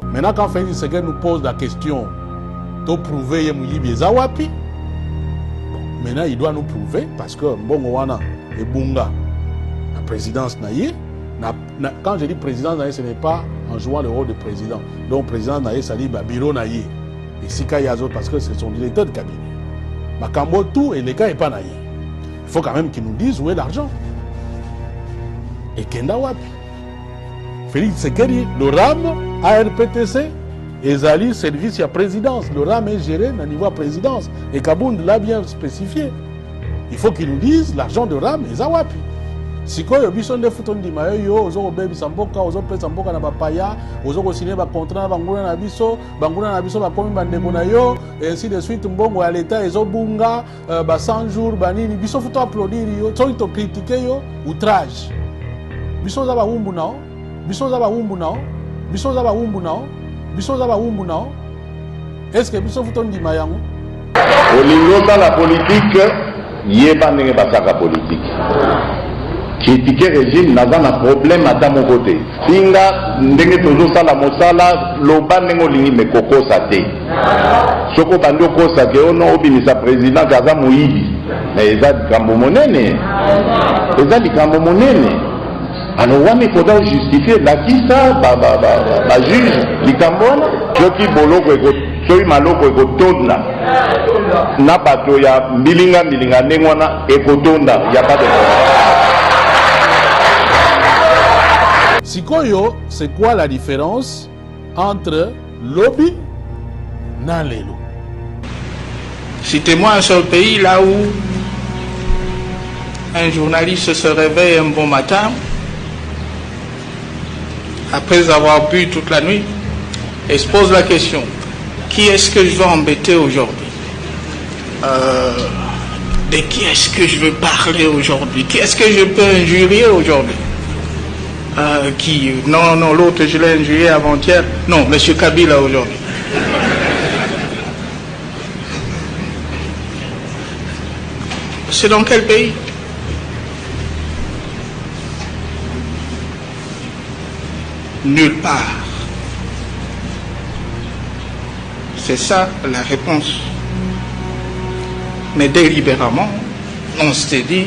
Maintenant, quand Félix Tshisekedi nous pose la question de prouver Yemuyibi Zawapi, maintenant il doit nous prouver parce que Mbongowana et Bunga, la présidence naïe, quand je dis présidence naïe, ce n'est pas en jouant le rôle de président. Donc président naïe, ça dit bureau naïe. Et Sika Yazo, parce que c'est son directeur de cabinet. Makambo tout et les cas n'est pas naïe. Il faut quand même qu'ils nous disent où est l'argent. Et Kenda Wapi. Félix Tshisekedi, le RAM, ARPTC, Ezali, service à présidence. Le RAM est géré au niveau à présidence. Et Kabound l'a bien spécifié. Il faut qu'ils nous disent l'argent de RAM et Zawapi. Si quoi yo bison de futon di mayo yo ozo bebi samboka ozo pe samboka na bapaya ozo ko signer ba contrat na banguna na biso ba komi bandeko na yo et ainsi de suite mbongo ya l'état ezo bunga ba 100 jours banini biso futo applaudir yo to critiquer yo outrage biso za ba wumbu nao biso za ba wumbu nao biso za ba wumbu nao biso za ba wumbu nao est-ce que biso futon di mayango olingo la politique yeba ndenge basaka politique. Critiquer le régime n'a pas de problème à mon côté. Singa, ndenge toujours ça la mosala, loba nengo lingi me koko sate. Soko bando ko sate ono obini sa président Gaza Moïdi. Mais eza dikambo monene. Eza dikambo monene. Alors wame koda justifier la kisa ba juge dikambo na joki boloko eko soki maloko ekotonda na bato ya milinga ndenge wana ekotonda ya pas de problème. Sikoyo, c'est quoi la différence entre lobby et Nalelo? Citez-moi un seul pays là où un journaliste se réveille un bon matin, après avoir bu toute la nuit, et se pose la question, qui est-ce que je veux embêter aujourd'hui? De qui est-ce que je veux parler aujourd'hui? Qui est-ce que je peux injurier aujourd'hui? Non, l'autre je l'ai injurié avant-hier. Non, M. Kabila aujourd'hui. C'est dans quel pays? Nulle part. C'est ça la réponse. Mais délibérément, on s'est dit,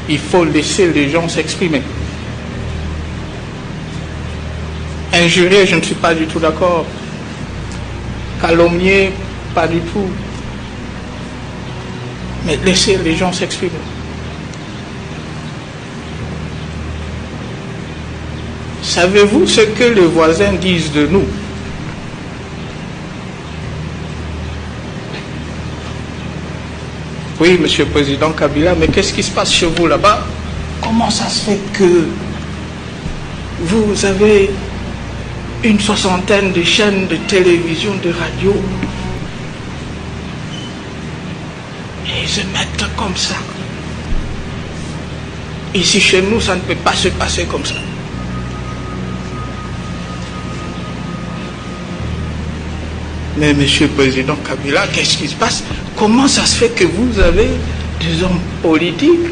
il faut laisser les gens s'exprimer. Injurier, je ne suis pas du tout d'accord. Calomnier, pas du tout. Mais laisser les gens s'exprimer. Savez-vous ce que les voisins disent de nous? Oui, Monsieur le Président Kabila, mais qu'est-ce qui se passe chez vous là-bas? Comment ça se fait que vous avez une 60aine de chaînes de télévision, de radio, et ils se mettent comme ça? Ici chez nous, ça ne peut pas se passer comme ça. Mais Monsieur le Président Kabila, qu'est-ce qui se passe? Comment ça se fait que vous avez des hommes politiques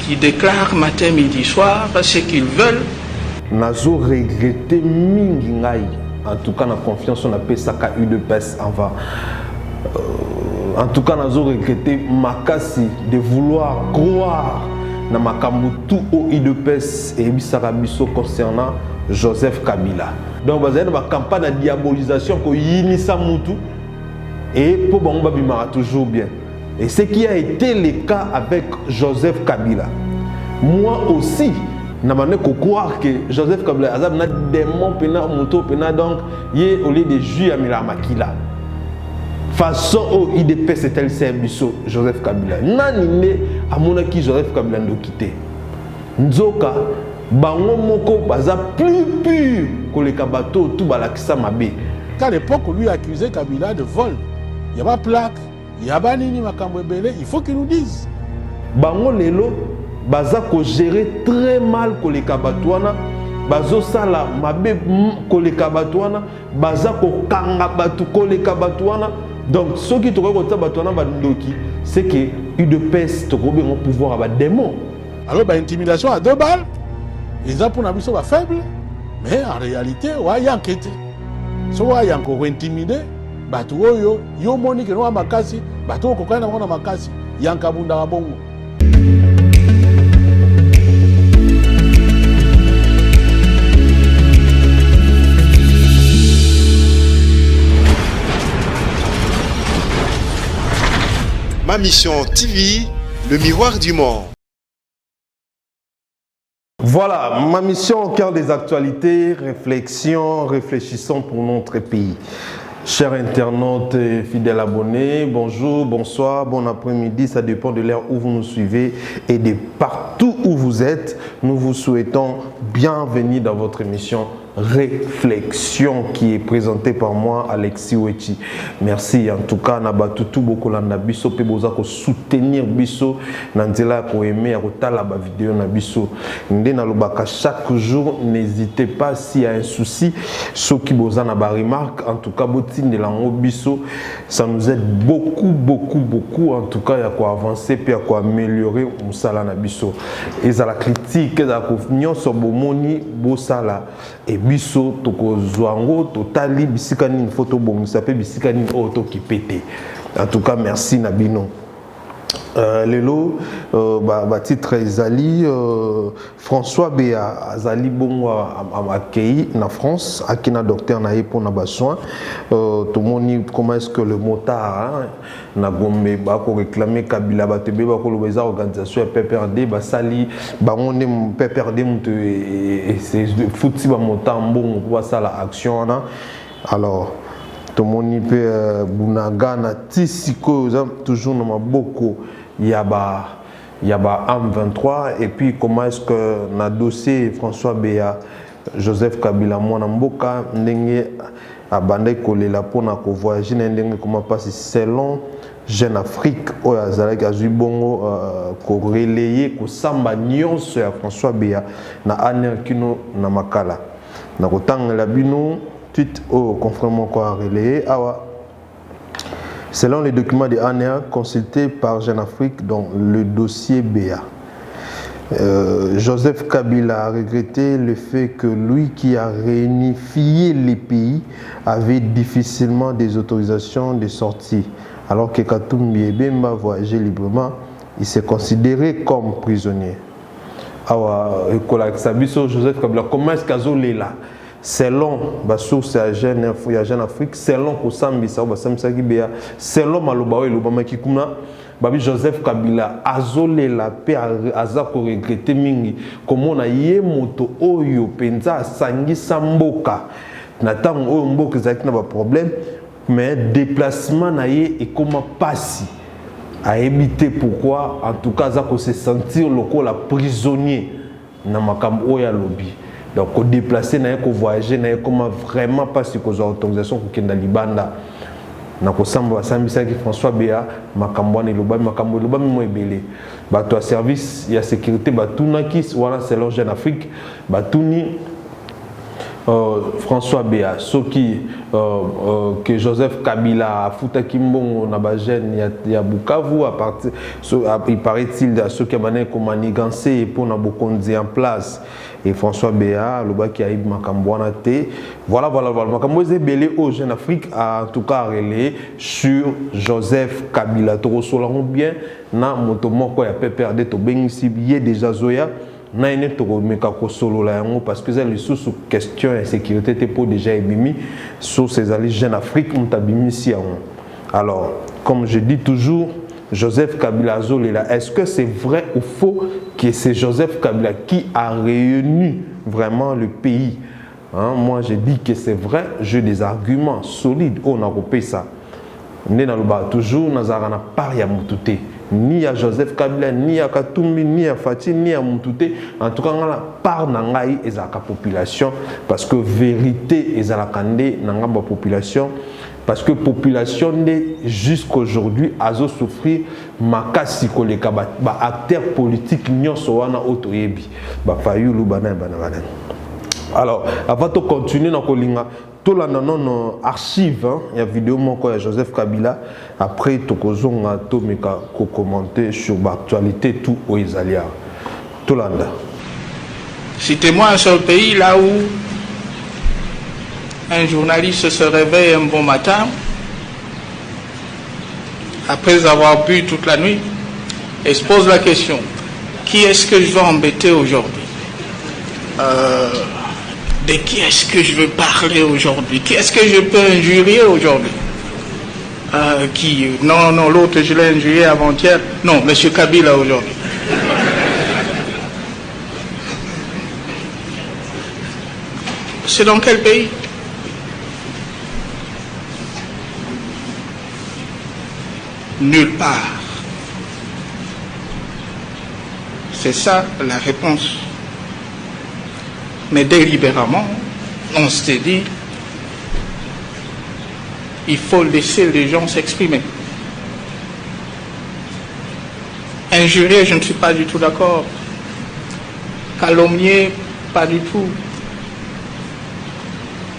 qui déclarent matin, midi, soir ce qu'ils veulent? Nazo regretté mingi ngai. En tout cas, la confiance on appelle ça UDPS avant. En tout cas, nazo regretté makasi de vouloir croire na makambu tout au UDPS et bisaka biso concernant Joseph Kabila. Donc, vous avez une campagne de diabolisation qui initié Moutou et pour Bangba Bimara toujours bien. Et ce qui a été le cas avec Joseph Kabila. Moi aussi, je ne croire que Joseph Kabila a des démons pena Moutou pena donc il est au lieu de juger à Milamakila. Façon au IDP c'était le service Joseph Kabila. Nani à mon qui Joseph Kabila nous quitter. Nzoka bango moko baza plus pur que les kabato tout balakisa mabe. Qu'à l'époque lui accusait Kabila de vol. Il n'y a pas de plaque, il n'y a pas nini makambo ebele, il faut qu'il nous dise. Bango lelo baza ko gérer très mal que les kabatouana, bazo sala mabe ko les kabatouana, baza ko kanga batu ko les kabatouana. Donc ce qui te regarde batouana bandoki, c'est que UDPS te robé un pouvoir à démon. Alors bah intimidation à 2 balles. eza mpona biso bafaible, mais en réalité wayanke te. So wayanke ointimide bato oyo yo moni ke noa makasi bato okokana na bango na makasi yanka bundaka bongo. Ma Mission TV, le miroir du monde. Voilà, ma mission au cœur des actualités, réflexion, réfléchissons pour notre pays. Chers internautes et fidèles abonnés, bonjour, bonsoir, bon après-midi, ça dépend de l'heure où vous nous suivez et de partout où vous êtes. Nous vous souhaitons bienvenue dans votre émission Réflexion qui est présentée par moi, Alexis Wechi. Merci en tout cas, Nabatutu Bokolanda Biso, Peboza ko soutenir Biso, Nandela ko aimer à la vidéo na Biso. Ndena lobaka chaque jour, n'hésitez pas s'il y a un souci, ceux qui boza na ba remarque, en tout cas botine de lango Biso, ça nous aide beaucoup en tout cas il y a quoi avancer puis il y a quoi améliorer musala na Biso. Et ça la critique, ça ko nyonso bomoni bosala et biso toko zwango totali bisikani une photo bon s'appelle bisikani auto qui pète. En tout cas merci Nabino. Lelo titre ezali François Béa azali bongo accueilli na France akina docteur na pour na besoin tout moni comment est-ce que le motard na Gombe ba ko réclamer Kabila batebe ba ko lobeza organisation PPRD ba sali ba ngone PPRD mutu et c'est fouti ba motard bongo pour ça la action na alors tout moni pe bunaga na tisiko toujours na maboko il y a AM23 et puis comment est-ce que na dossier François Béa Joseph Kabila mwana mboka ndenge abandai kolela pona ko voyager ndenge comment passer selon Jeune Afrique o azalaki azui bongo ko relayer ko samba nyonso ya François Béa na aner kino na makala na kotangela bino tweet au conformément quoi relayer awa. Selon les documents de ANEA consultés par Jeune Afrique dans le dossier Béa, Joseph Kabila a regretté le fait que lui qui a réunifié les pays avait difficilement des autorisations de sortie, alors que Katumbi Ebemba voyageait librement, il s'est considéré comme prisonnier. Alors, Joseph Kabila, comment est-ce qu'il là? Selon la source à Jeune Afrique, selon Kosambisa, selon Maloba et Lobama Kikuna, Babi Joseph Kabila, azolé la paix, azako regretté mingi, comme on a yé moto oyo, penza, sangi samboka, n'attend oyo mboka zaki n'a pas problème, mais déplacement na yé et comment passer à éviter pourquoi, en tout cas, azako se sentir local la prisonnier, na makam oya lobby. Donc, au déplacer, au voyager, comment vraiment pas si qu'on a autorisation pour qu'il y ait Libanda. Donc, au Samba, François Béa, Makambouane et Lobami, Makambo, Lobami, moi, belé. Bateau à service, il y a sécurité, Batounakis, voilà, c'est l'Orgène Afrique, Batouni, François Béa, ceux qui, que Joseph Kabila, a Fouta Kimbon, Nabagène, il y a Bukavu, à partir, il paraît-il, à ceux qui ont manigancé pour Nabokondi en place. Et François Béa, le bas qui a eu Makambouana T. Voilà. Makamboué belé au Jeune Afrique, a en tout cas relayé sur Joseph Kabila. Toro solarons bien, na motomoko ya PPRD to bengisi biye déjà zoya. Na ene toro mekako solo la yango parce que c'est les sous question de sécurité pour déjà ebimi sur ces alliés Jeune Afrique mutabimi si yango. Alors, comme je dis toujours, Joseph Kabila Zolela, est-ce que c'est vrai ou faux que c'est Joseph Kabila qui a réuni vraiment le pays? Moi, je dis que c'est vrai, j'ai des arguments solides. On a repéré ça. Toujours, nous avons pas ya Moutouté. Ni à Joseph Kabila, ni à Katumbi, ni à Fatih, ni à Moutouté. En tout cas, on a par Nangaï et la population. Parce que vérité et la Kandé, Nanga population. Parce que la population jusqu'aujourd'hui a souffert makasi koleka ba acteurs politiques nyonso wana otoyebi ba fayulu bana. Alors avant de continuer na kolinga to la non archive il y a vidéo moko ya Joseph Kabila après tokozonga to meka ko commenter sur l'actualité tout au Isalia. Tolanda. Citez-moi un seul pays là où un journaliste se réveille un bon matin, après avoir bu toute la nuit, et se pose la question, qui est-ce que je vais embêter aujourd'hui? De qui est-ce que je veux parler aujourd'hui? Qui est-ce que je peux injurier aujourd'hui? Non, l'autre je l'ai injurié avant-hier. Non, M. Kabila aujourd'hui. C'est dans quel pays? Nulle part. C'est ça la réponse. Mais délibérément, on s'est dit, il faut laisser les gens s'exprimer. Injurier, je ne suis pas du tout d'accord. Calomnier, pas du tout.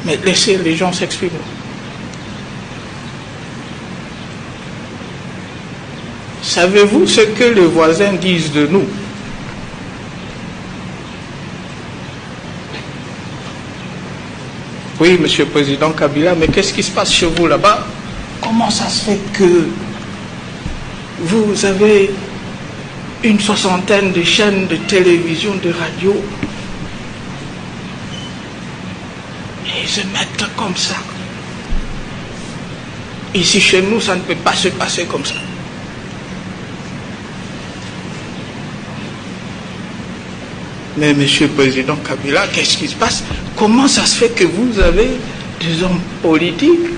Mais laisser les gens s'exprimer. Savez-vous ce que les voisins disent de nous? Oui, Monsieur le Président Kabila, mais qu'est-ce qui se passe chez vous là-bas? Comment ça se fait que vous avez une 60aine de chaînes de télévision, de radio, et ils se mettent comme ça? Ici chez nous, ça ne peut pas se passer comme ça. Mais Monsieur le Président Kabila, qu'est-ce qui se passe? Comment ça se fait que vous avez des hommes politiques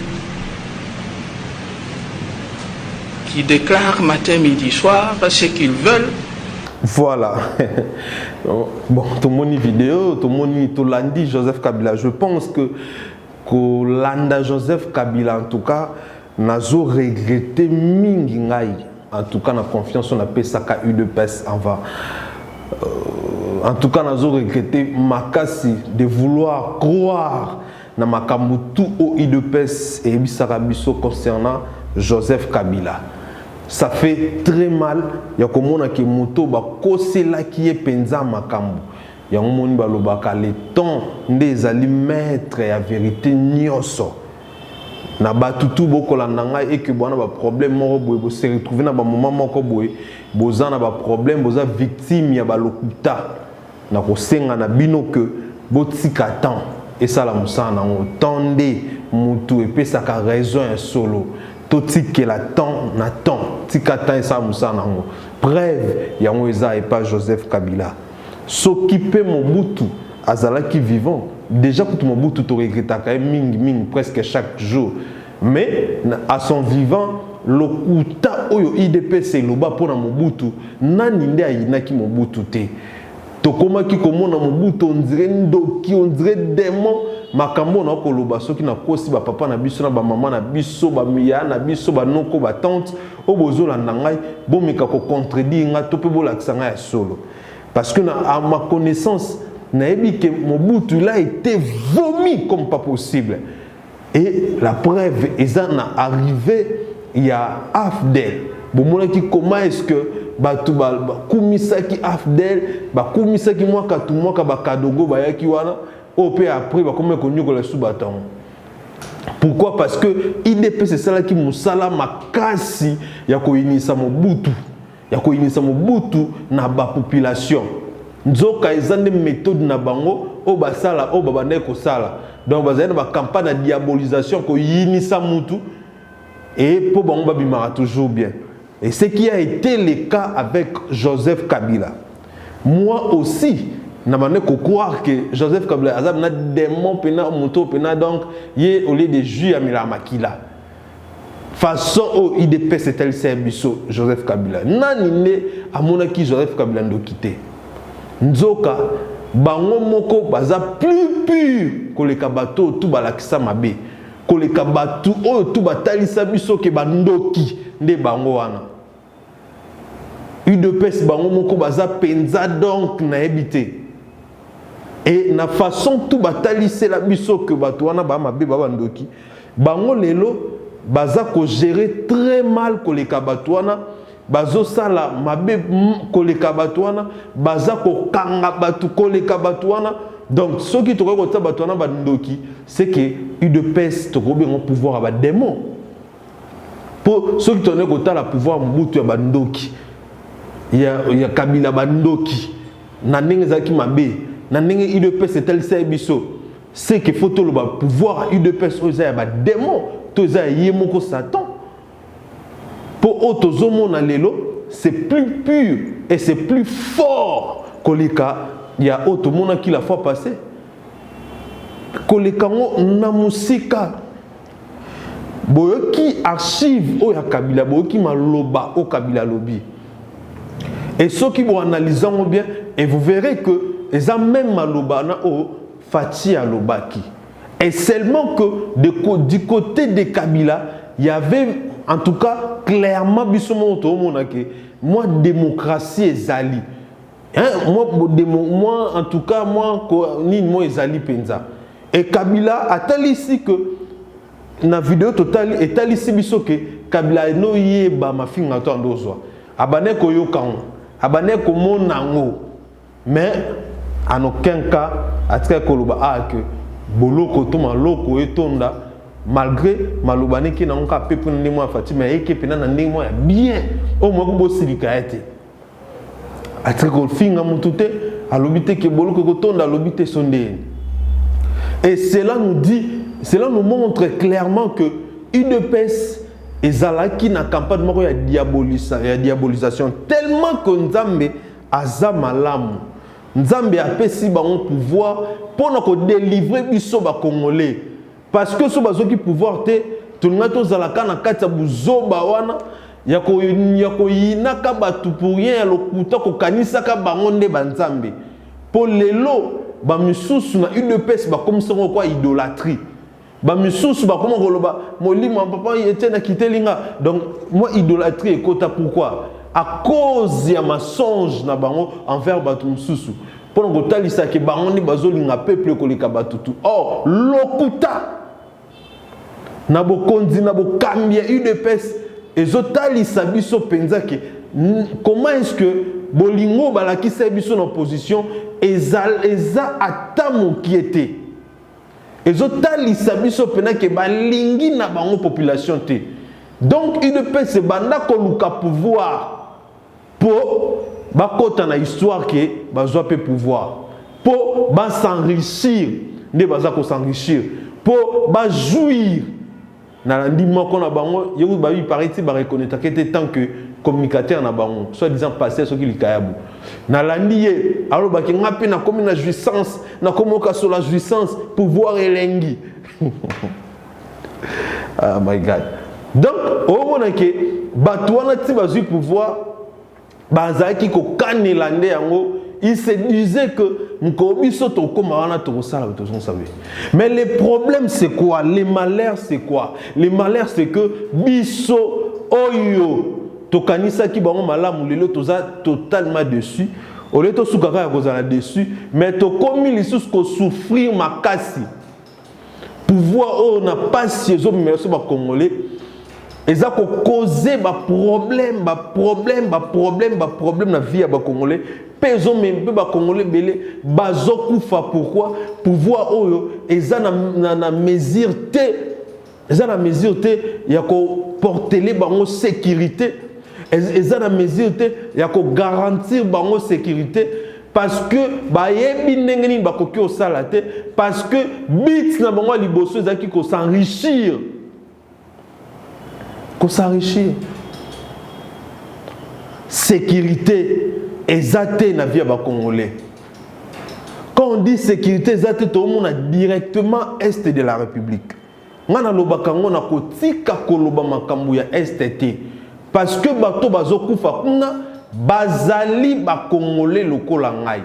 qui déclarent matin, midi, soir ce qu'ils veulent? Voilà. Bon, tout le monde vidéo, tout le monde tout lundi Joseph Kabila. Je pense que Landa Joseph Kabila, en tout cas, n'a pas regretté mingi ngai. En tout cas, la confiance on a payé ça qu'à UDPS en va. En tout cas, nous avons regretté makasi de vouloir croire dans makambu tout au IDPS et Bissarabiso concernant Joseph Kabila. Ça fait très mal. Il y a comme on a qui moto ba kosela qui est penza makambu. Il y a un monde balobaka le temps des alimètres et la vérité nyoso. Na batutu boko landanga et que bon ba problème moko boy se retrouver na ba moment moko boy bozana ba problème boza victime ya ba lokuta na kosenga na bino que botika temps et ça la musana on tendez mutu et pe ça ka raison un solo totike la temps na temps tika temps et ça musana ngo bref ya ngoza et pas Joseph Kabila s'occuper Mobutu azalaki vivant. Déjà, pour Mobutu, tu regrettes ming presque chaque jour. Mais à son vivant, le kuta oyo IDPS c'est le bas pour Mobutu. Nani nde ayinaki Mobutu te. Tokoma ki komona Mobutu on dirait ndoki, on dirait démon. Makambo na koloba soki na kosi ba papa na biso na ba maman na biso ba miya na biso ba noko ba tante o bozola ndangai bomika ko contredire nga to pe bolakisa nga ya solo. Parce que à ma connaissance Naebi que Mobutu il a été vomi comme pas possible. Et la preuve est arrivé il y a Afdel. Bon qui comment est-ce que batu ba kumisaki Afdel ba kumisaki moi ka ba kadogo ba yaki wana op après ba comme connu ko la subaton. Pourquoi? Parce que IDP c'est ça qui musala makasi ya ko inisa Mobutu. Ya ko inisa Mobutu na ba population. Nzoka ezande méthode na bango o basala o babane ko sala donc bazana ba campagne de diabolisation ko yinisa mutu et pour bango babimara toujours bien. Et ce qui a été le cas avec Joseph Kabila. Moi aussi na mané ko croire que Joseph Kabila azab na démon pena muto pena donc yé au lieu de juer amila makila façon au IDP c'était le service Joseph Kabila nani ne amonaki Joseph Kabila ndo quitter Nzoka bango moko baza plus pur que les kabato tout balakisa mabe que les kabato o tout batalisa biso ke bandoki nde bango wana UDPS bango moko baza penza donc na habité et na façon tout batalisa la biso que bato wana ba mabe ba bandoki bango lelo baza ko gérer très mal que les kabato wana bazo sala mabe koleka bato wana baza ko kanga bato koleka bato wana. Donc ce qui te regarde bato wana bandoki c'est que UDPS to kobe un pouvoir à démon. Pour ceux qui te regarde la pouvoir mutu ya bandoki. Il y a Kabila bandoki na ndenge zaki mabe na ndenge UDPS c'est tel biso. C'est que faut tout le pouvoir UDPS oza ya ba démon to za yemoko Satan. Pour autozomo na lelo, c'est plus pur et c'est plus fort koleka il y a automona qui la fois passée. Koleka ngo na musika. Boyoki archive o ya Kabila, boyoki maloba o Kabila lobi. Et ceux qui vont analyser bien, et vous verrez que ils ont même maloba na o Fati alobaki. Et seulement que du côté de Kabila, il y avait en tout cas clairement moi démocratie ezali. Hein? Moi en tout cas moi ezali penza. Et Kabila a tel ici que na vidéo totale est tel ici biso que Kabila no yeba ma finga to ndozwa. Abane ko yokango, abane ko monango. Mais en aucun cas atika koloba que boloko to maloko etonda malgré malobane ki na nka pepe na ndimo afati mais ekepe na ndimo ya bien au moins ko bosilika ete atika ko finga mutute alobite ke boloko ko tonda alobite sonde. Et cela nous montre clairement que UDPS ezalaki na campagne moko ya diabolisation tellement que Nzambe aza malamu. Nzambe a pesi bango pouvoir pour nous délivrer biso ba Congolais. Parce que so bazoki pouvoir te tulunga to zalaka na kati ya buzoba wana ya ko yinaka batu pour rien ya lokuta ko kanisa ka bango nde banzambe. Pour lelo ba misusu na UDPS ba comme ça quoi idolâtrie. Ba misusu ba comment koloba molima papa était na kitelinga. Donc moi idolâtrie ekota pourquoi? À cause ya mensonge na bango envers batu msusu pour ngo talisa ke bango ni bazolinga peuple koleka batutu. Or lokuta na bokonzi na bokambia UDPS ezotalisa biso penza ke comment est-ce que bolingo balakisa biso na opposition eza atamo qui était ezotalisa biso pena ke balingi na bango population te. Donc UDPS banda koluka pouvoir pour bakota na histoire que bazwa pe pouvoir pour ba s'enrichir ne baza ko s'enrichir pour ba jouir na ndima ko na bango yebu ba bi paraît ba reconnaître que tant que communicateur na bango soit disant passer ce qui likayabu na landiye alors ba ki ngapi na comme na jouissance na komoka sur la jouissance pouvoir elengi. Oh my god. Donc au moment que bato wana ti bazui pouvoir bazaki ko kanela nde yango il se disait que mkobiso to koma wana to sala to savez. Mais le problème c'est quoi? Les malheurs c'est quoi? Les malheurs c'est que biso oyo to kanisa ki bango malamu lelo toza totalement dessus. Au lieu to sukaka ya kozala dessus, mais to komi lisusu ko souffrir makasi. Pouvoir o na pas chez eux mais so ba congolais. Et ça causer ba problème na vie ba congolais. Peso même ba congolais belé bazokufa pourquoi pouvoir oyo eza na mesure te eza na mesure te ya ko porter les bango sécurité eza na mesure te ya ko garantir bango sécurité parce que ba yebi ndenge nini ba koki osala te parce que bit na bango liboso ezaki ko s'enrichir. Qu'on s'enrichit. Sécurité exacte na vie à Congolais. Quand on dit sécurité exacte, tout le monde a directement est de la République. On a le bakango na kotika koloba makambu ya STT parce que bato bazokufa kuna bazali ba Congolais lokola ngai.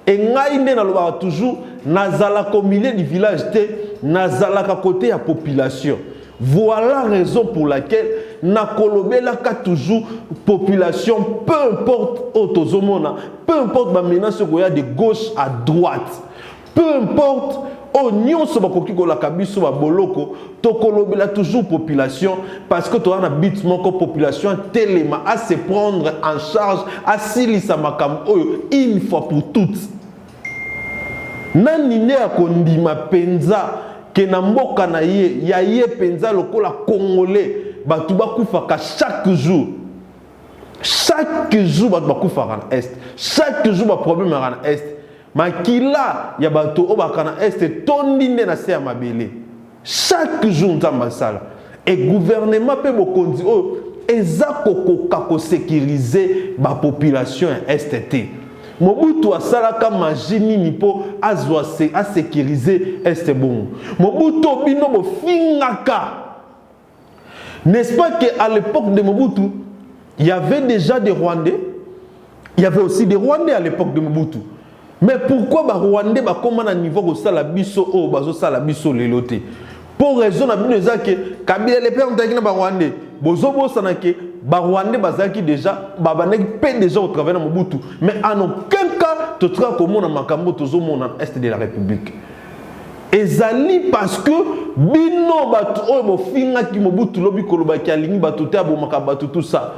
Et ngai ne na loba toujours nazala au milieu du village te nazala ka côté ya population. Voilà la raison pour laquelle Nakolobela ka toujours population, peu importe Otozomona, peu importe la menace qu'il y a de gauche à droite, peu importe oh nyonso bakoki kolaka biso ba boloko tokolobela toujours population parce que toi na bit moko population telema à se prendre en charge à silisa makambo oyo une fois pour toutes. Nani ne akondima penza ke na mboka na ye ya ye penza lokola congolais batu bakufaka chaque jour. Chaque jour batu bakufaka na est. Chaque jour ba problème na est. Makila ya bato o bakana est tondine na se ya mabele. Chaque jour nzamba sala. Et gouvernement pe bokonzi o eza kokoka ko sécuriser ba population STT. Mobutu asalaka majini nipo azwa a sécuriser est bon. Mobutu bino bo fingaka. N'est-ce pas qu'à l'époque de Mobutu, il y avait déjà des Rwandais, il y avait aussi des Rwandais à l'époque de Mobutu. Mais pourquoi les Rwandais comme à niveau de sala biso o bazo sala biso lelote? Pour raison na bino que Kabila les pères ont na Rwandais. Bozo bo sanake ba Rwandais bazaki déjà babaneki pe déjà au travers de Mobutu. Mais en aucun cas tu tra comme na makambo tozo mona est de la République. Ezali parce que bino batu o bo finga ki Mobutu lobi koloba ki alingi batu te abo makabatu tout ça.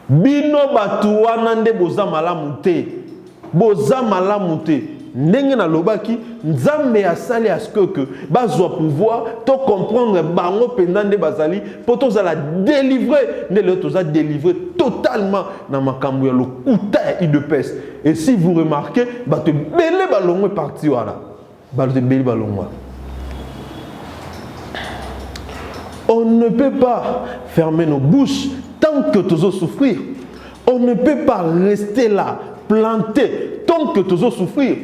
Bino batu wana nde boza malamu te. Boza malamu te. Ndenge na lobaki nzambe asali à ce que bazwa pouvoir to comprendre bango pendande bazali pour toza la délivrer ne le toza délivrer totalement na makambo ya lokuta ya IDPS. Et si vous remarquez bato belé balongwe parti wala bato belé balongwa. On ne peut pas fermer nos bouches tant que tozo souffrir. On ne peut pas rester là planté tant que tozo souffrir.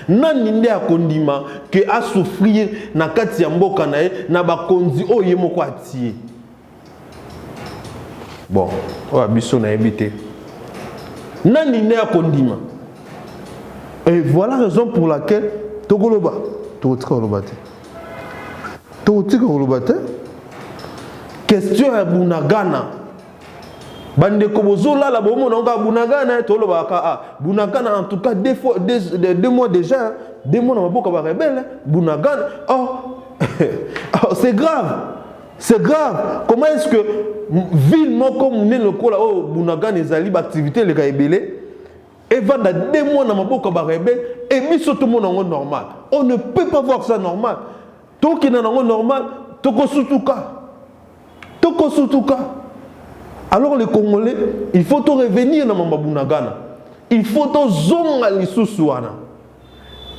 Nani nde akondima que a souffrir na kati ya mboka na ye na bakonzi oye moko atie. Bon, o abiso na ebité. Nani nde akondima. Et voilà la raison pour laquelle tokoloba, tokotika olobate. Tokotika olobate. Question ya Bunagana. Bande kobozola la bomo na Bunagana to lobaka Bunagana en tout cas deux mois déjà, 2 mois na maboka ba rebelle Bunagana. Oh c'est grave. C'est grave. Comment est-ce que ville moko munene lokola oh Bunagana ezali ba activité le kaebele et va dans 2 mois na maboka ba rebelle et biso tout monde en normal. On ne peut pas voir ça normal. Tant qu'il est en normal, toko sutuka. Toko sutuka. Alors les Congolais, il faut tout revenir dans Mamba Bunagana. Il faut tout zonga lisusuana.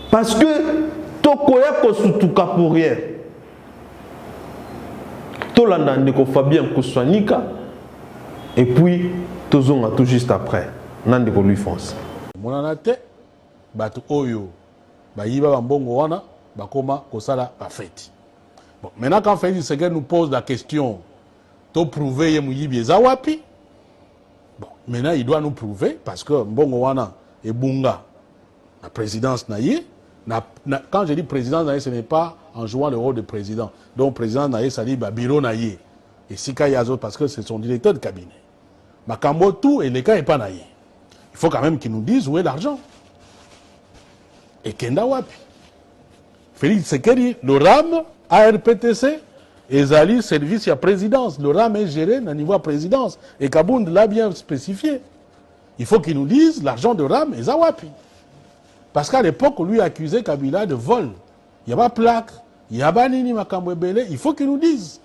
Parce que tokoya kosutuka pour rien. Tolanda ndeko Fabien Kouswanika et puis tozonga tout juste après. Nandeko lui fonce. Monanate batu oyo bayiba bambongo wana bakoma kosala ba fête. Bon, maintenant quand Félix Tshisekedi nous pose la question to prouver yemuyibi ezawapi. Bon, maintenant il doit nous prouver parce que mbongo wana et bunga la présidence naïe. Quand je dis présidence naïe, ce n'est pas en jouant le rôle de président. Donc président naïe, ça dit bah, bureau naïe. Et Sika Yazo parce que c'est son directeur de cabinet. Makambo tout et les cas est pas naïe. Il faut quand même qu'ils nous disent où est l'argent. Et Kenda wapi. Félix Tshisekedi, le RAM, ARPTC, Ezali, service à présidence. Le RAM est géré au niveau de présidence. Et Kabound l'a bien spécifié. Il faut qu'ils nous disent l'argent de RAM est Zawapi. Parce qu'à l'époque, on lui accusait Kabila de vol. Il n'y a pas de plaque, il n'y a pas nini makambo ebele. Il faut qu'ils nous disent.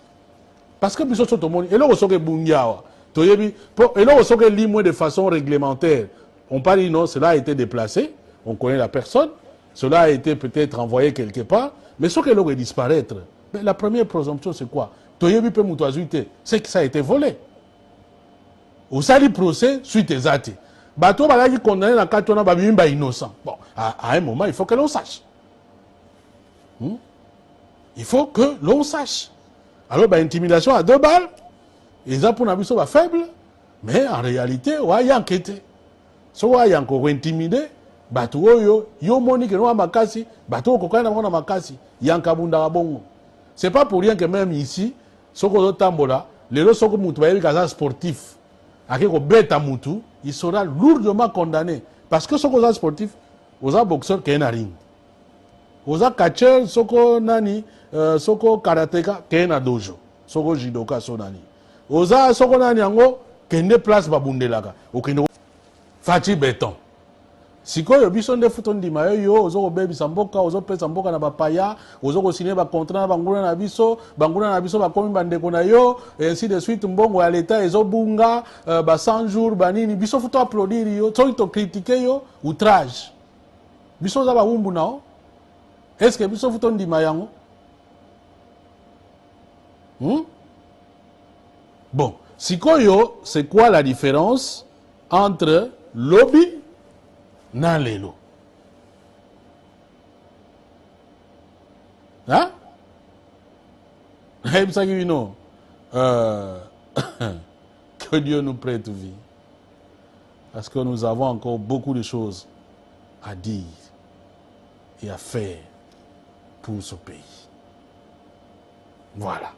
Parce que biso soto moni, et là on soke bungiawa. Et là on soke limwe de façon réglementaire. On parle non, cela a été déplacé. On connaît la personne. Cela a été peut-être envoyé quelque part. Mais ce que l'on veut disparaître. Mais la première présomption, c'est quoi? C'est que ça a été volé. Au sali procès, suite aux actes. Bateau qui condamné dans 4 ans, bah innocent. Bon, à un moment, il faut que l'on sache. Il faut que l'on sache. Alors, bah, intimidation à 2 balles. Les pour un sont faible. Mais en réalité, il y a enquêté. Si il y a encore intimidé, bateau yo moni que nous a makasi, bateau kokana na makasi, yankabunda bongo. C'est pas pour rien que même ici, soko tambola, les autres soko mutu ba kaza sportif, akeko beta mutu, il sera lourdement condamné parce que soko sportif, aux boxeurs qui est na ring. oza catcher soko nani soko karateka kena dojo soko judoka so nani oza soko nani yango kende place babundelaka okende faci beton sikoyo biso nde futo ndima yo ozo kobebisa mboka ozo pesa mboka na bapaya ozo kosine ba contrat na banguna na biso bakomi bandeko na yo et ainsi de suite mbongo ya leta ezobunga ba 100 jours banini biso futo applaudir yo to critiquer yo outrage biso za ba wumbu nao est-ce que biso futo ndima yango Bon, sikoyo c'est quoi la différence entre lobby na lelo? Hein? Que Dieu nous prête vie. Parce que nous avons encore beaucoup de choses à dire et à faire pour ce pays. Voilà.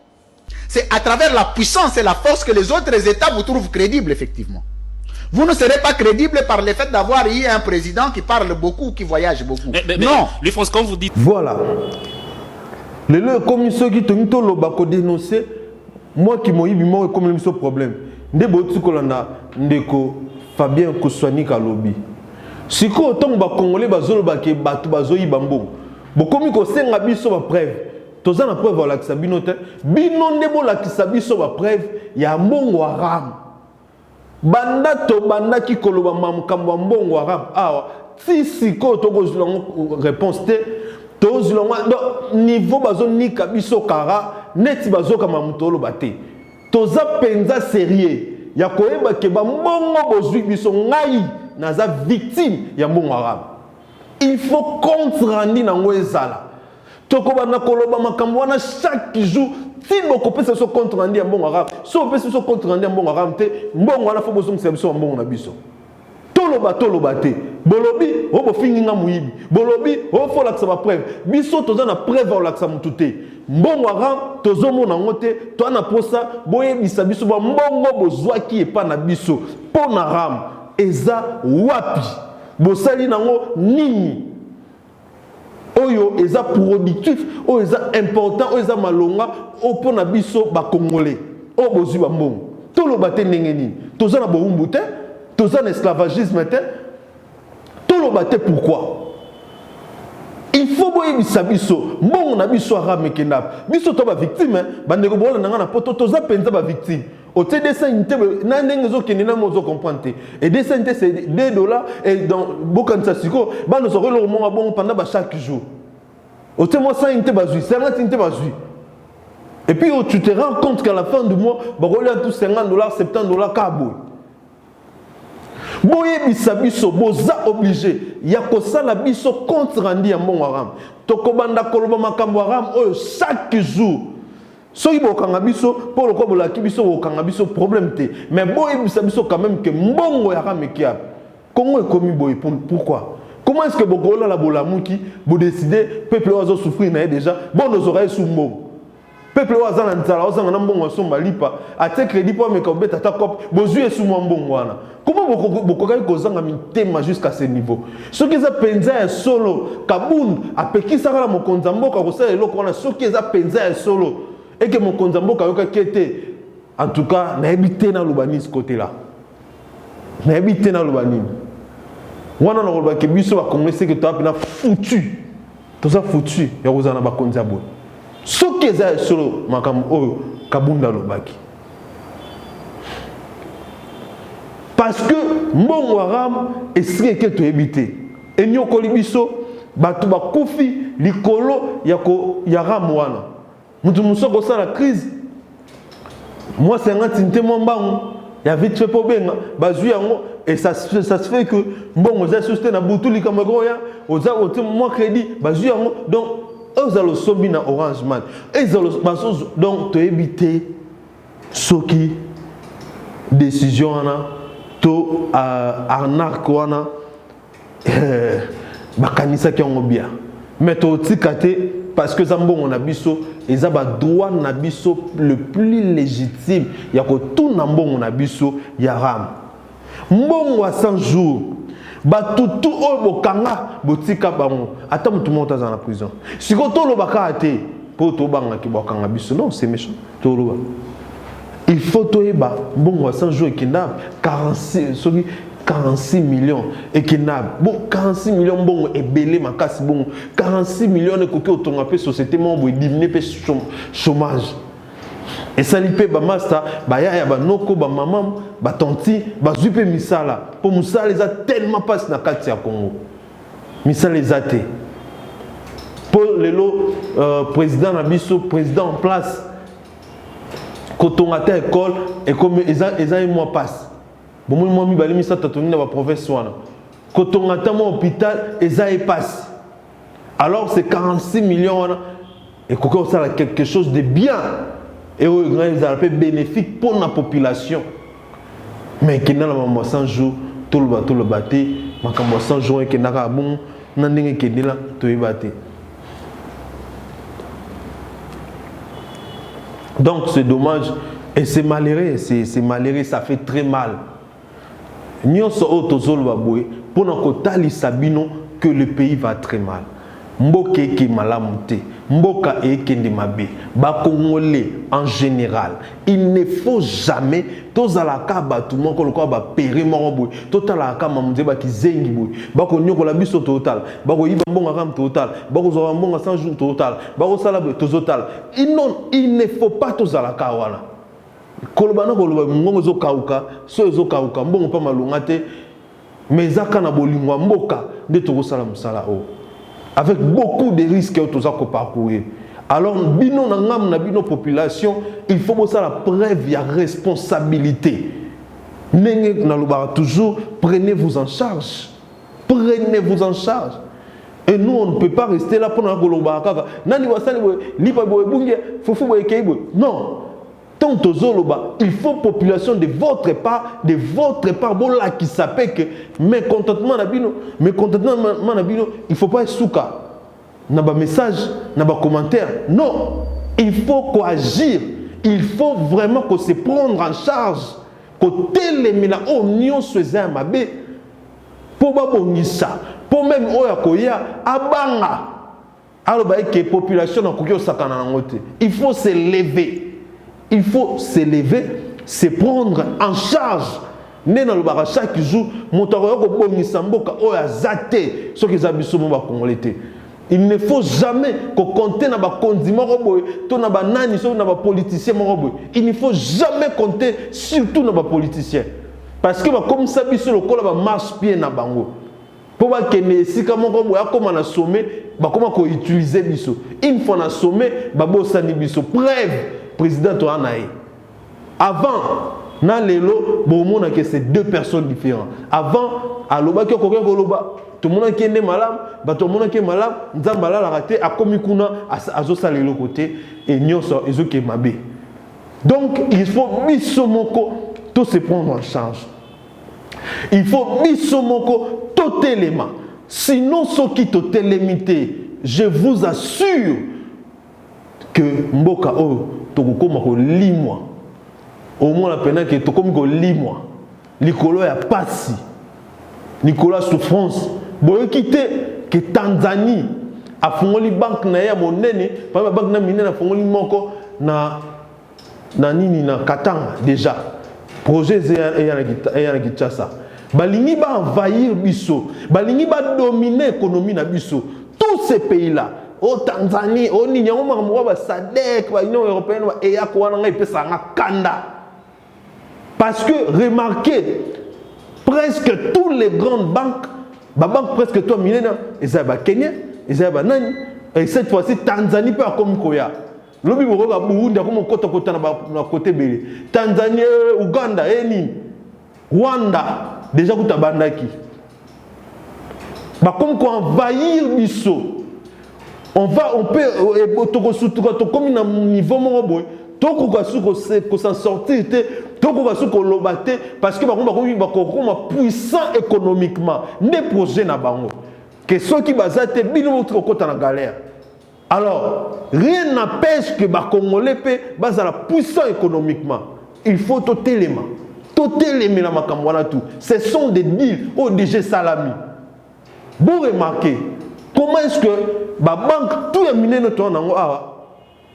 C'est à travers la puissance et la force que les autres États vous trouvent crédibles, effectivement. Vous ne serez pas crédible par le fait d'avoir eu un président qui parle beaucoup, qui voyage beaucoup. Non. Les France, quand vous dites... Voilà. Les commissions qui ont le dénoncé, moi qui m'ai dit, moi, comme le problème. Ndeko Fabien Koswani Kalobi. Si ko autant ba congolais bazolo ba ke batu bazoyi bambo. Bokomi ko senga biso ba preuve. Toza na preuve wala kisabino te. Bino ndebo la kisabiso ba preuve ya mbongo haram. Banda to banda ki koloba mamkambo mbongo haram. Awa si siko to kozulongo réponse te. Tozulongo do niveau bazo ni kabiso kara neti bazo kama mutolo bate. Toza penza sérieux. Ya koyeba ke ba mbongo bozwi biso ngai naza victime ya mbongo haram. Il faut compte rendu nango ezala. Toko bana koloba makambo wana chaque jour si boko pesa so compte rendu ya mbongo haram. So pesa so compte rendu ya mbongo haram te mbongo wana fo bozongisa biso mbongo na biso. Toloba te. Bolobi o bo finginga muyibi. Bolobi o fo laksa ba preuve. Biso toza na preuve o laksa mutu te. Mbongo haram tozomona ngote to na posa boye bisabiso ba mbongo bozwaki epa na biso pona haram eza wapi bosali nango nini oyo eza productif oyo eza important oyo eza malonga opona biso ba congolais o bozwi ba mbongo toloba te ndenge nini toza na boumbu te toza na esclavagisme te toloba te pourquoi. Il faut boye bisabiso mbongo na biso haram kenda biso to ba victime bandeko bola nanga na poto toza penza ba victime au TDC unité na ndenge zo kenina mozo comprendre et DCNT c'est $2 et dans bokansa siko ba nous aurons le moment bon pendant chaque jour au témoin ça unité bazui 50 unité bazui et puis tu te rends compte qu'à la fin du mois ba roler tout $50 $70 kabo. Boye bisabiso boza obligé ya kosala biso compte rendu ya mbongo haram tokobanda koloba makambo haram oyo chaque jour soki bokanga biso pour ko bolaki biso bokanga biso problème te mais boye bisabiso quand même que mbongo ya haram ekia Congo est commis boye pourquoi comment est-ce que bokola la bolamuki bo décider peuple ozo souffrir na déjà bon nos oreilles sous mbongo peuple ozo na nzala ozo na mbongo somba lipa ate crédit pour me kobeta ta cop bozuye sous mbongo wana. Comment beaucoup de mitema jusqu'à ce niveau? Ce qui est penza solo, Kaboun a peki sara mon konzambo ka kosa elo kona ce qui est penza solo et que mon konzambo ka yoka kete en tout cas na habité na lubani ce côté là. Na habité na lubani. Wana na loba ke biso ba congolais que to apena foutu. To ça foutu ya kozana ba konzabo. Ce qui est solo makam o Kabunda lobaki. Parce que mbongo haram est-ce que tu éviter et nyoko libiso batu ba kufi likolo ya haram wana mutu musoko sa la crise moi 50 nte mbangu ya vite fait pour benga bazui yango et ça se fait que mbongo za susté na butu likamego ya oza ote moi crédit bazui yango donc eux allons sobi na Orange Man et donc tu éviter soki décision wana to arnaque wana bakanisa ki yango bien mais to tikate parce que zambongo na biso eza ba droit na biso le plus légitime ya ko tout na mbongo na biso ya ram mbongo à 100 jours batutu oyo bokanga botika bango ata mutu moko aza na prison siko tolobaka ate po tobangaki bokanga biso non c'est méchant toloba il faut toyeba mbongo 100 jours ekenda 46 millions ekenda bon 46 millions mbongo ebele makasi bongo 46 millions ekoki otonga pe société membre diminuer pe chômage. Et ça li pe ba master ba ya ba noko ba maman ba tanti ba zupe misala pour musala les a tellement passe na kati ya Congo misala les a te pour lelo président na biso président en place quand on a ta école et comme ils mois passe bon moi mi ba limisa tatoni na ba province wana quand on a ta hôpital ils passe alors c'est 46 millions et quand ça quelque chose de bien et ils ont fait bénéfique pour la population. Mais qui n'a pas 100 jours, tout le bâti, ma 100 jours et qui n'a pas bon, n'a rien qui est là, tout le bâti. Donc c'est dommage et c'est malheureux, ça fait très mal. Nous sommes pour notre côté sabino que le pays va très mal. Mboka ki malamute, mboka ekende mabe, ba Congolais en général, il ne faut jamais tous à la kaba tout monde ko ba péré moroboy, total la kama mudé ba ki zengi boy, ba ko nyoko la biso total, ba ko yiba mbonga ram total, ba ko zo mbonga 100 jours total, ba ko sala total. Il ne faut pas tous à la kawana. Kolobana koloba mbongo zo kauka, so zo kauka, mbongo pa malunga te, mais zaka na bolingwa mboka de to sala musala o. Avec beaucoup de risques que tu as parcourir. Alors, bino na bino population, il faut que ça la preuve, il y a responsabilité. Toujours, prenez-vous en charge. Prenez-vous en charge. Et nous, on ne peut pas rester là pendant que non. Tant il faut population de votre part, bon là qui s'appelle que mécontentement nabino, il faut pas être souka. N'a pas message, n'a pas commentaire. Non, il faut agir. Il faut vraiment qu'on se prendre en charge, qu'on télémine la union soit mabé pour pas bonisa, pour même oyakoya abanga. Alors bah que population na kokyo sakana ngote. Il faut se lever. Il faut s'élever, se prendre en charge. Chaque jour, il ne faut jamais qu'on compte sur les condiments, politiciens. Il ne faut jamais compter surtout sur les politiciens. Parce que comme ça, il marche bien na bango. Pour que les sikamoko comme on a sommé, comment qu'on utiliser biso. Une fois on a sommé, babosani biso. Preuve. Président Toanaï. Avant, dans les lots, c'est deux personnes différentes. Avant, à l'oba qui tout le monde qui est malade, tout le monde qui est malade, Nzambala l'a raté, à Komikuna, à Zosa les côté, et Nyoso, et qui est mabé. Donc, il faut Bissomoko, tout se prendre en charge. Il faut Bissomoko, tout élément. Sinon, ce qui est limité, je vous assure que Mboka, tokokoma ko limwa au moins la peine que tokomi ko limwa likolo ya pasi Nicolas souffrance boyo kité que Tanzanie a fongoli banque na ya monene pa banque na minene a fongoli moko na nini na Katanga déjà projet ya na Kinshasa balingi ba envahir biso balingi ba dominer économie na biso tous ces pays là au Tanzanie, au Nigeria, au SADC, à l'Union européenne, et à quoi on a fait ça kanda. Parce que remarquez, presque toutes les grandes banques, presque tout millénaire, ils ont Kenya, ils ont Nani, et cette fois-ci Tanzanie peut comme Koya. Lobi Boroga Burundi, comme côté na côté belé. Tanzanie, Ouganda, Eni, Rwanda, déjà vous tabandaki. Comme qu'on envahir biso. On peut, comme un niveau monoboi, qu'on s'en sortir, qu'on l'obate, parce que on puissant économiquement, des projets na bango. Que ceux qui basent bien autre côté en galère. Alors, rien n'empêche que les Congolais basent la puissant économiquement. Il faut tout élément. totelemi na makambo wana tout. Ce sont des deals au DG Salami. Vous remarquez comment est-ce que la banque tout est miné notre temps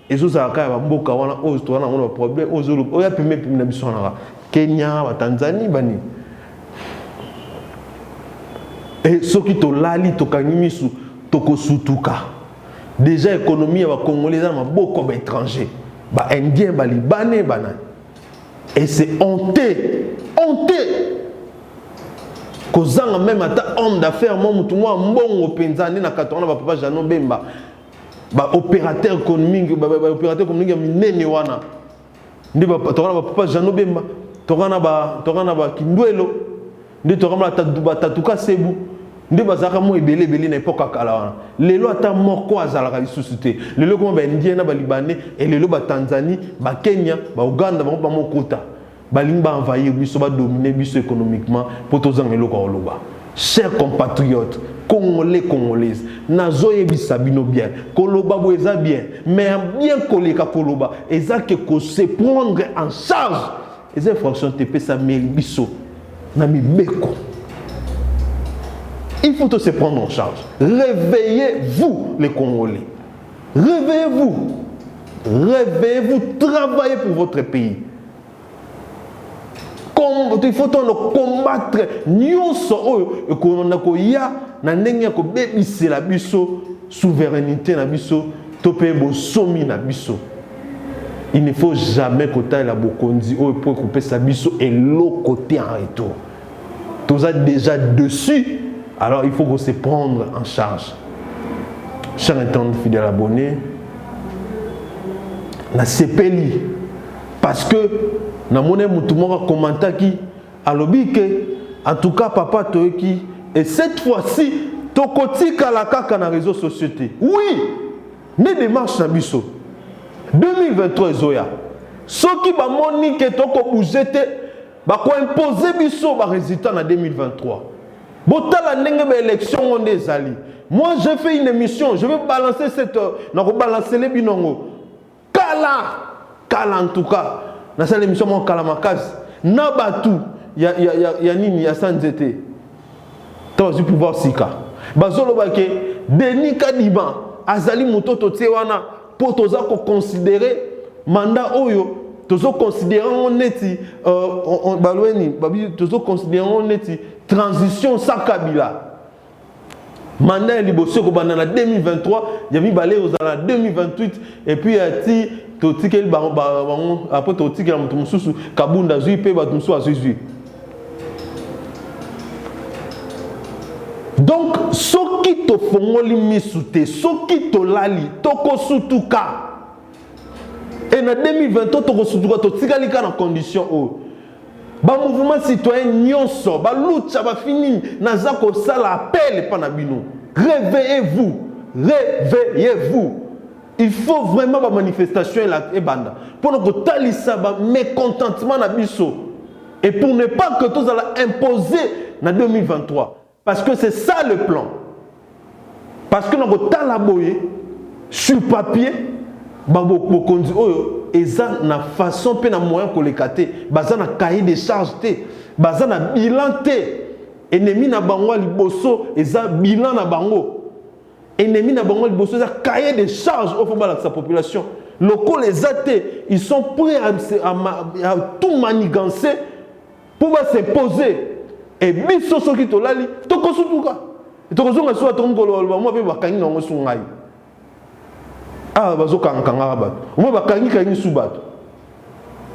et zo za ka ba mboka wana o to wana on problème o zo o ya pime na biso na Kenya wa Tanzanie bani et ce qui to lali to kangimisu to ko sutuka déjà économie va congolais na maboko ba étranger ba indien ba libanais bana et c'est honteux kozanga même ata homme d'affaires mo mutu mo mbongo penzani na katona ba papa Jano Bemba ba opérateur économique ba opérateur économique minene wana ndi ba tokana ba papa Jano Bemba tokana ba Kindwelo ndi tokana ba tatuka sebu ndi bazaka mo ebele na époque kala wana lelo ata moko azalaka lisusu te lelo ko ba indien na ba libanais et lelo ba Tanzanie ba Kenya ba Uganda ba mokota balimba envahir biso ba dominer biso économiquement pour tozanga eloko oloba. Chers compatriotes congolais congolaises nazo yebisa bino bien koloba bo eza bien mais bien koleka koloba eza que ko se prendre en charge les infractions TP ça biso na mibeko. Il faut se prendre en charge. Réveillez-vous les Congolais. Réveillez-vous, travaillez pour votre pays. Il faut combattre nyonso qu'on a koya na ndenge ko bebisi la biso souveraineté na biso topé bo somi na biso. Il ne faut jamais côté la bokondi pour couper sa biso et l'autre côté en retour. Tous êtes déjà dessus, alors il faut se prendre en charge. Chers internautes fidèles abonnés, na sepeli parce que na mone mutu moko commenta qui alobi que en tout cas papa toeki et cette fois-ci tokotika la kaka na réseaux sociaux. Oui, ne démarche na biso 2023 zoya soki ba moni que toko bougete ba ko imposer biso ba résultat na 2023 botala ndenge ba élection on ezali. Moi j'ai fait une émission, je vais balancer cette na ko balancer les binongo kala en tout cas dans cette émission mon Kalamakaz na batu ya nini ya sanzete to du pouvoir sika bazolo bake Denis Kadiba azali mototo tsewana pour toza ko considérer mandat oyo tozo considérer on neti balweni babi tozo considérer on neti transition sans Kabila mandat liboso ko banana 2023 yami balé aux en 2028 et puis ati totikel après totikel mutu mususu kabunda zui pe batu mususu azui. Donc soki to fongoli misute soki to lali toko sutuka et na 2023 toko sutuka totikali ka na condition o ba mouvement citoyen nyonso ba lucha ba fini naza ko sala appel pa na bino. Réveillez-vous, réveillez-vous. Il faut vraiment une manifestation et banda pour que talisa ba mécontentement na biso et pour ne pas que tous allons imposer en 2023 parce que c'est ça le plan. Parce que nous talaboye sur papier ba bokondi oyo eza na façon pe na moyen ko lekate baza na cahier de charge te baza na bilan te ennemi na bango liboso eza bilan na bango. Ennemis na bango liboso eza cahier de charges au fond de sa population. Locaux les athées, ils sont prêts à tout manigancer pour s'imposer. Et biso soki to lali to kosutuka. To kozonga so atongolo ba mo pe bakangi na ngo sungai. Ah bazo kanga ba. Mo bakangi kangi subato.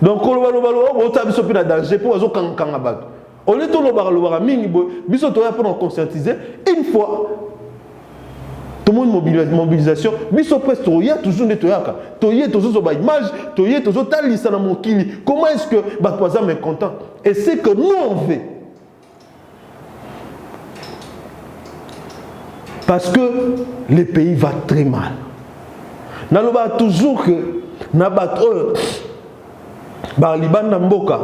Donc ko lo ta biso pe na danger pour bazo kanga ba. On est tout le mingi biso to ya pour conscientiser une fois. Tout le monde mobilisation, biso presque toya toujours netoyaka. Toye toujours ba image, toye toujours talisa na mokili. Comment est-ce que batwaza mécontent? Et c'est que nous on veut. Parce que le pays va très mal. Naloba toujours que na bato ba libanda mboka.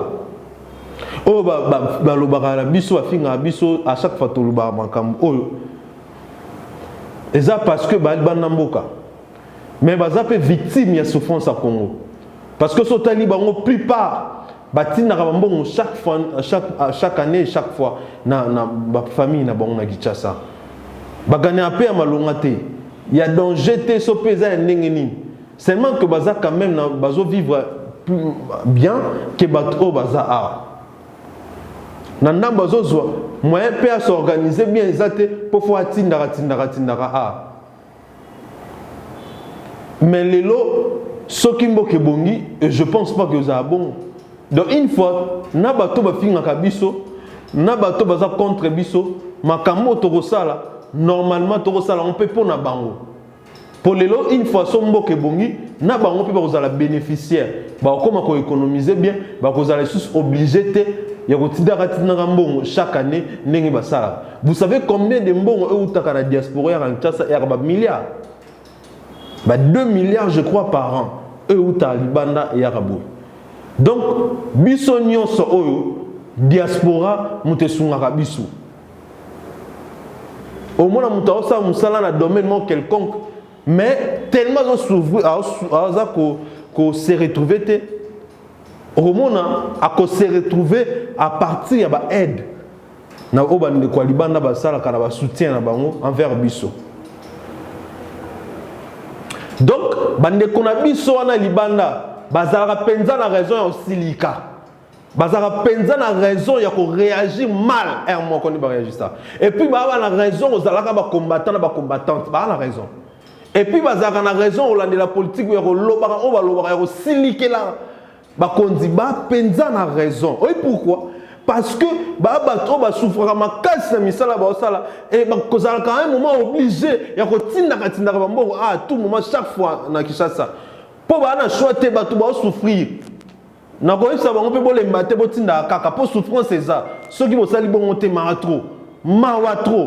Oh ba lobaka biso afinga biso à chaque fois to loba makambo oyo. Et ça parce que Balban Namboka. Mais ils sont victimes de la souffrance à Congo. Parce que les talibans, la plupart, batina ka mbongo chaque année chaque fois na ba famille na bango na Kinshasa bagane apé ya malonga te il y a danger te so pesa ndenge nini seulement que baza quand même na bazo vivre plus bien que bato baza a nanda bazo zwa moyen pe à s'organiser bien ezate pour fois tindara a mais lelo soki mboke bongi et je pense pas que ça bon. Donc une fois na bato ba finga ka biso na bato baza contre biso makambo tokosala normalement tokosala on peut pour na bango pour lelo une fois so mboke bongi na bango pe ba kozala bénéficiaire ba koma ko économiser bien ba kozala sous obligé te ya kotindaka tindaka mbongo chaque année ndenge basala. Vous savez combien de mbongo e utaka na diaspora ya Kinshasa ya ba milliards ba 2 milliards je crois par an e uta libanda ya Kabou. Donc biso nyonso oyo diaspora mutesungaka biso au moins muta osa musala na domaine quelconque mais tellement on s'ouvre à ko se retrouver te au moins à se retrouver à partir ya ba aide na obande ko libanda basala kana ba soutien na bango envers biso. Donc bande kona biso wana libanda bazara penza na raison ya osilika bazara penza na raison ya ko réagir mal et moi qu'on va réagir ça et puis ba na raison ozalaka ba combattant na ba combattante ba na raison et puis bazara na raison olande la politique ya ko lobaka on va lobaka ya ko silikela ba kondi ba penza na raison. Et pourquoi? Parce que ba bato ba souffrira makasi na misala ba osala et ba kozala quand même moment obligé ya ko tinda ba mbongo à tout moment chaque fois na Kinshasa po ba na choix te bato ba souffrir na ko isa bango pe bolemba te botinda kaka po souffrance ça ceux qui bosali bongo te mawa trop.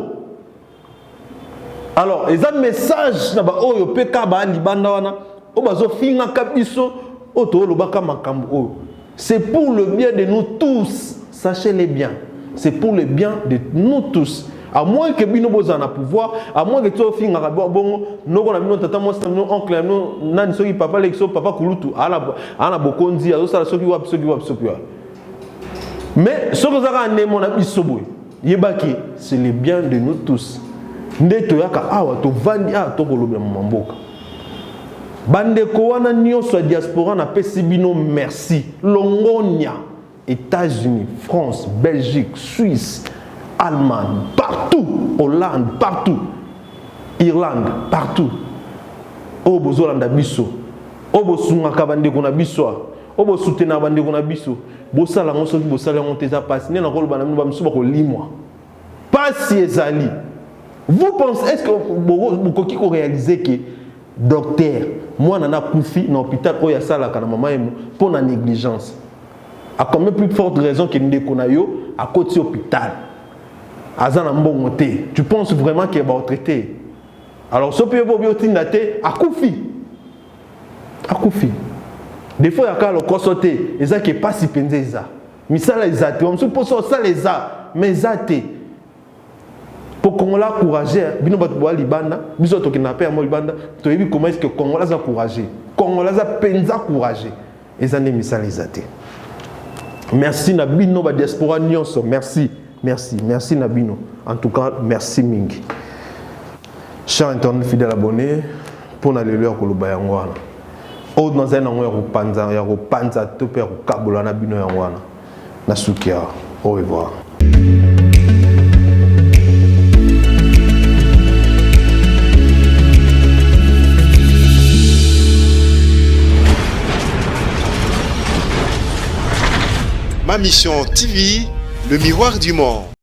Alors les message na ba oyo pe ka ba libanda wana o bazo finga kabiso o to lobaka makambo o c'est pour le bien de nous tous, sachez-les bien, c'est pour le bien de nous tous. À moins que bino bozana pouvoir, à moins que tu finga bon no kona bino tata mo no oncle no nani soki papa lexo papa kulutu ana bokonzi azo sala soki wap. Mais ce que ça a némo na bisoboy yebaki c'est le bien de nous tous. Ndeto yaka awa to vandi a to kolobe mamboka. Bande ko wana nyonso diaspora na pesi bino merci. Longonia, États-Unis, France, Belgique, Suisse, Allemagne, partout, Hollande, partout, Irlande, partout. Obo zolanda biso, obo sungaka bande ko na biso, obo soutenir bande ko na biso. Bosala ngoso ki bosala ngonteza passe, ne na ko lobana mino ba misuba ko limwa. Passe ezali. Vous pensez est-ce que vous koki ko réaliser que docteur moi nana kufi na hôpital oya sala kana mama emo pour la négligence a combien plus forte raison que ndeko na yo à côté hôpital azana mbongo te tu penses vraiment qu'il va traiter alors ce peut bo biotinda te akufi des fois ya ka lo kosote eza ke pas si penze eza misala ezate on se pose ça les a mais ezate pour Congola courager bino bato bo libanda biso to kinape mo libanda to yebi comment est-ce que Congola za courager Congola za penza courager ezane misala ezate. Merci na bino ba diaspora nyonso merci na bino en tout cas merci mingi. Chers internautes fidèles abonnés pour na lelo ya koloba yango wana o dans un ango ya ko panza to pe ko kabola na bino yango wana na sukia au revoir. Ma Mission TV, le miroir du monde.